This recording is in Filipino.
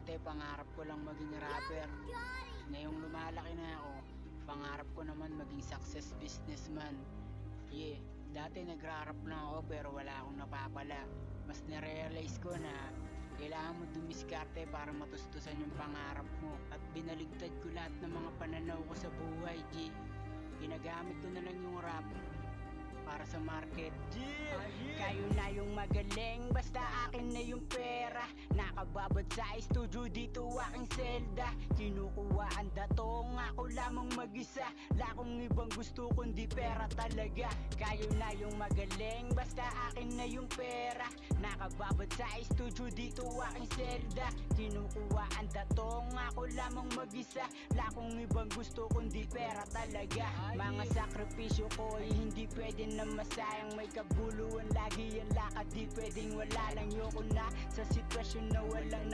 Dati pangarap ko lang maging rapper. Ngayong lumalaki na ako, pangarap ko naman maging success businessman. Yeah, dati nagrarap lang ako pero wala akong napapala. Mas narealize ko na kailangan mo dumiskarte para matustusan yung pangarap mo. At binaligtad ko lahat ng mga pananaw ko sa buhay, G. Ginagamit ko na lang yung rap para sa market. Kayo na yung magaling, basta akin na yung pera. Nakababad sa studio dito aking selda. Kinukuha ang datong, ako lamang mag-isa. Lakong ibang gusto kundi pera talaga. Kayo na yung magaling, basta akin na yung pera. Nakababad sa studio dito aking selda. Kinukuha ang datong, ako lamang mag-isa. Lakong ibang gusto kundi pera talaga. Mga sakripisyo ko ay hindi pwede na masayang. May kabuluhan lagi ang lakad, di pwedeng wala lang. Yoko na sa sitwasyon na walang